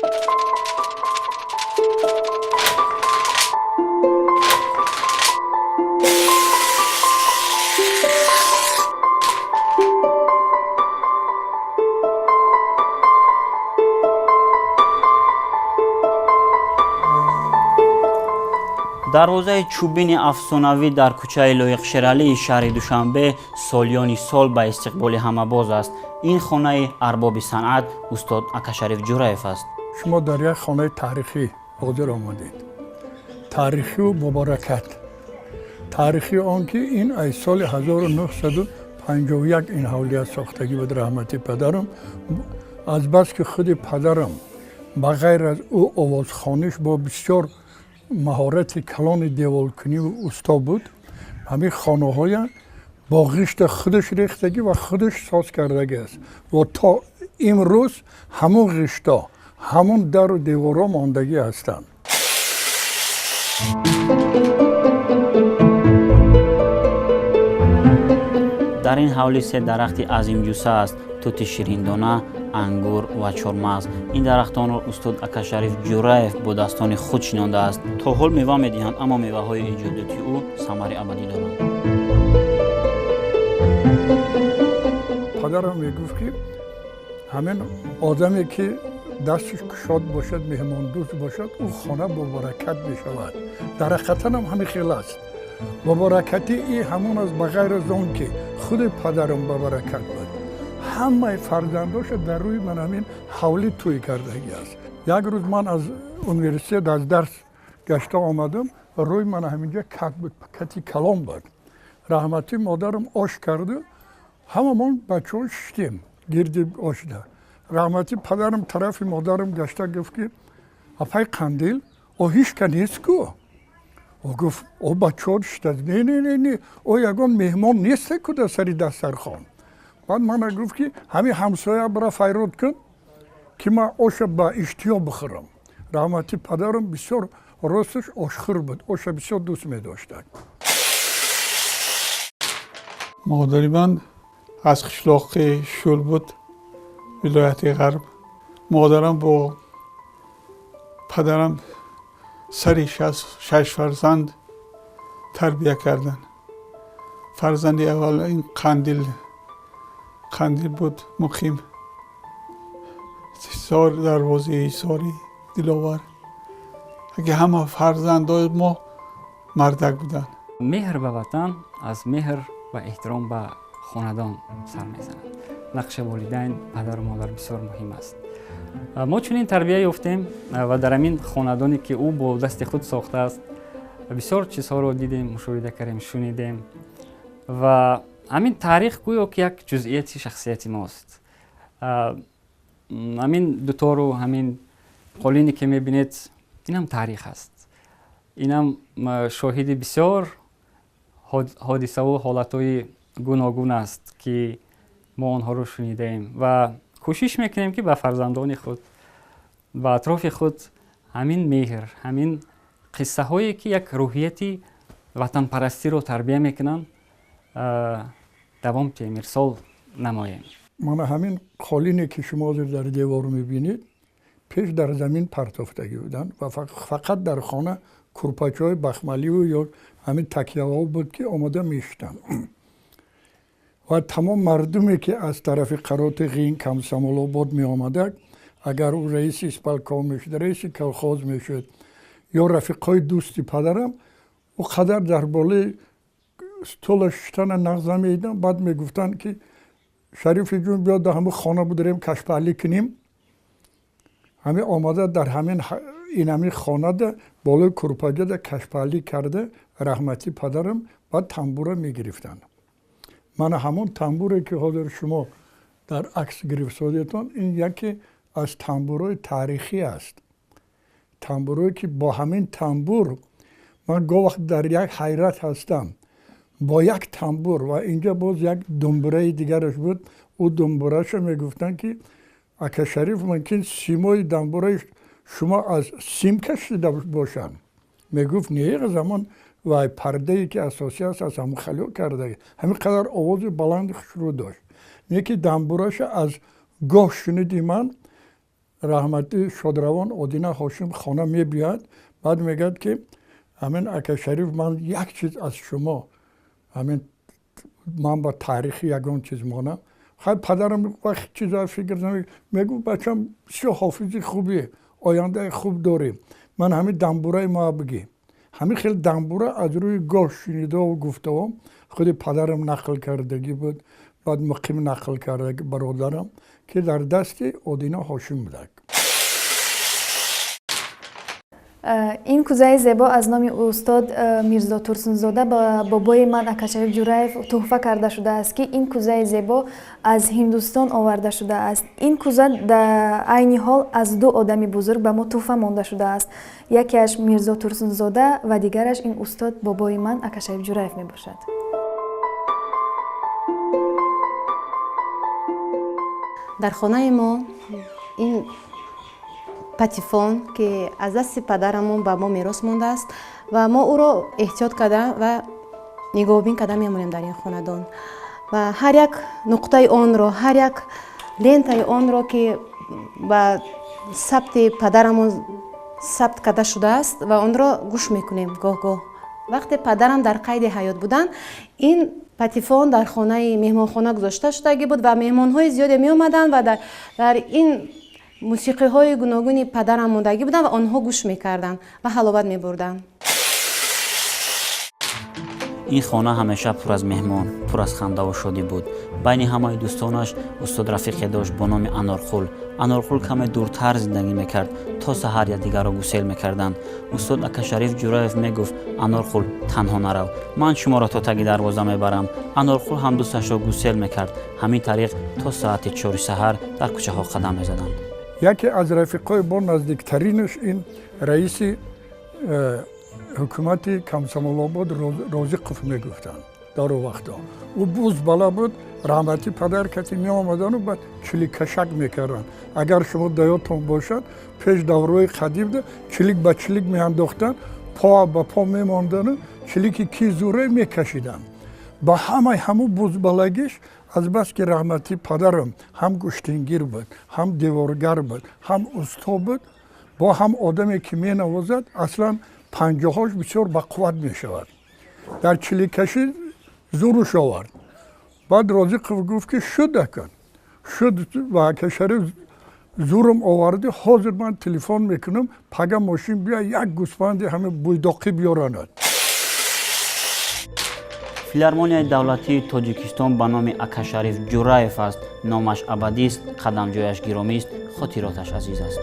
дарвозаи чӯбини афсонавӣ дар кӯчаи лоиқшералии шаҳри душанбе солёни сол ба истиқболи ҳама боз аст. ин хонаи арбоби санъат устод акашариф ҷураев аст. шумо дар як хонаи таърихӣ ҳозир омадед. таърихию бобаракат. таърихи он ки ин аз соли 1951 ин ҳавлият сохтагӣ буд. раҳмати падарам азбаски худи падарам ба ғайр аз ӯ овозхониш бо бисёр маҳорати калони деволкуниву усто буд. ҳамин хонаҳоя бо ғишта худаш рехтагӣ ва худаш соз кардагӣ аст. ва то имрӯз ҳамон ғишто ҳамон дару деворо мондагӣ ҳастанд. дар ин ҳавлӣ се дарахти азимҷуса аст: тути шириндона, ангур ва чормағз. ин дарахтонро устод акашариф ҷураев бо daстони худ шинондааст. то ҳол мева медиҳанд, аммо меваҳои иҷодиёти ӯ самари абадӣ доранд. падарам мегуфт ки ҳамин одаме ки дасташ кушод бошад, меҳмондӯст бошад, ӯ хона бобаракат мешавад. дар ҳақиқатан ҳамин хел аст. бобаракати и ҳамон аст, ба ғайр аз он ки худи падарам бобаракат буд. ҳамаи фарзандоша дар рӯи ман ҳамин ҳавлӣ тӯй кардагӣ аст. як рӯз ман аз университет аз дарс гашта омадам, рӯи ман ҳаминҷа кат буд, кати калон буд. раҳмати модарам ош карду, ҳамамон бачаҳо шиштем гирди ошда. раҳмати падарам тарафи модарам гашта гуфт ки апай қандил оҳишка нест ку? О гуфт о бачаҳо шиштад. Не, о ягон меҳмон несте ку дар сари дастархон. баъд мана гуфт ки ҳамин ҳамсоя бира файрод кун ки ман оша ба иштиё бихӯрам. раҳмати падарам бисёр росташ ошхӯр буд, оша бисёр дӯст медоштад. модари ман аз қишлоқи Шӯл буд, вилояти Ғарб. модарам бо падарам сари 6 фарзанд тарбия карданд. фарзанди аввал ин қандил буд, муқим. дарвози ҳисори диловар. аги ҳама фарзандои мо мардак буданд. меҳр ба ватан аз меҳр ва эҳтиром ба хонадон сар мезанад. нақши волидайн, падару модар бисёр муҳим аст. мо чунин тарбия ёфтем ва дар ҳамин хонадоне ки ӯ бо дасти худ сохтааст бисёр чизҳоро дидем, мушоҳида кардем, шунидем ва ҳамин таърих гӯё ки як ҷузъияти шахсияти мост. ҳамин дутору ҳамин қолине ки мебинед, инам таърих аст. инам шоҳиди бисёр ҳодисаву ҳолатҳои гуногун аст ки мо онҳоро шунидаем ва кӯшиш мекунем ки ба фарзандони худ, ба атрофи худ ҳамин меҳр, ҳамин қиссаҳое ки як рӯҳияти ватанпарастиро тарбия мекунанд, давом диҳем, ирсол намоем. мана ҳамин қолине ки шумо ҳозир дар девор мебинед, пеш дар замин партофтагӣ буданд ва фақат дар хона курпачаҳои бахмаливу ё ҳамин такяҳо буд ки омода мешуданд. ва тамом мардуме ки аз тарафи қароти ғин Камсамолобод меомадак, агар ӯ раиси исполком мешуд, раиси колхоз мешуд ё рафиқҳои дӯсти падарам, ӯ қадар дар болаи стула шуштана нағза меиданд. баъд мегуфтанд ки шарифи ҷун биё дар ҳамин хона бударем кашпаҳлӣ кунем. ҳамин омада дар ҳамин хонада болои курпаҷада кашпаҳлӣ карда раҳмати падарам баъд тамбура мегирифтанд. мана ҳамон тамбуре ки ҳозир шумо дар акс гирифтодетон, ин яке аз тамбурҳои таърихӣ аст. тамбурое ки бо ҳамин тамбур ман гоҳ дар як ҳайрат ҳастам. бо як тамбур ва инҷа боз як думбураи дигараш буд. ӯ думбураша мегуфтанд ки акашариф мумкин симои тамбураи шумо аз сим кашида бошанд. мегуфт не замон вай пардае ки асосӣ аст аз ҳамон халё кардаги ҳамин қадар овози баланди хушрӯ дошт. не ки тамбураша аз гоҳ шуниди ман رحمتی شادروان ادینه هاشم خانه میبیاد بعد میگد که همین اکا شریف من یک چیز از شما همین من با تاریخ یگان چیز مانم خیلی پدرم وقت چیزا فکر نمی میگو بچم بسیار حافظی خوبیه آینده خوب داریم من همین دنبوره ما بگی همین خیلی دنبوره از روی گوش شنیده و گفته هم خود پدرم نقل کردگی بود بعد مقیم نقل کرده برادرم که در دست ادینه هاشم بود. این کوزه زیبا از نام استاد میرزا ترسنزاده با بابای من اکاشریف جورایف تحفه کرده شده است که این کوزه زیبا از هندوستان آورده شده است. این کوزه در عین حال از دو آدمی بزرگ به ما تحفه مانده شده است. یکیش میرزا ترسنزاده و دیگرش این استاد بابای من اکاشریف جورایف می باشد. در خانه ما این پتیفون که از دست پدرمون به ما میراث مانده است و ما او را احتیاط کرده و نگاهبین کرده میمونیم در این خاندان و هر یک نقطه آن را هر یک لنت آن را که به ثبت پدرمون ثبت کرده شده است و آن را گوش میکنیم گاه گاه. وقتی پدرم در قید حیات بودن این پتیفون در خانه مهمانخانه گذاشته شده بود و مهمانهای زیادی می اومدن و در این موسیقی های گوناگونی پدرم موندگی بودن و آنها گوش میکردن و حلاوت میبردن. این خانه همیشه پر از مهمان، پر از خنده و شادی بود. بین همه دوستانش استاد رفیقی داشت با نام انارخول. انارخول کمی دورتر زندگی میکرد تا سحر یکدیگر را گسیل میکردند. استاد اکاشریف جورایف میگفت انارخول تنها نرو، من شما را تا تگ دروازه میبرم. انارخول هم دوستش را گسیل میکرد. همین طریق تا ساعت 4 سحر در کوچه ها قدم میزدند. یکی از رفیقای با نزدیکترینش این رئیس حکومت کمسمال آباد رازقوف میگفتن در اون وقتا. او بوز بالا بود رحمتی پدر کسی می آمدن و بعد چلیک کشک میکردن. اگر شما دیاتون باشد پیش دوروی قدیم ده چلیک به چلیک می انداختن پا به پا می ماندن چلیکی کی زوره میکشیدن. با همون بوز بالگیش از بس که رحمتی پدرم هم گشتنگیر بود هم دیوارگر بود هم استا بود با هم آدمی که می نوازد اصلا پنجه‌هاش بسیار با قوت می شود. در چلیک کشی زورش آورد. بعد رازقوف گفت که شد کن شد و اکاشریف زورم آورده حاضر من تلفن میکنم پگه ماشین بیا یک گوسفند همه بویداقی بیارند. فیلارمونیای دولتی تاجیکستان به نام اکاشریف جورایف است. نامش ابدی است، قدم جایش گرامی است، خاطراتش عزیز است.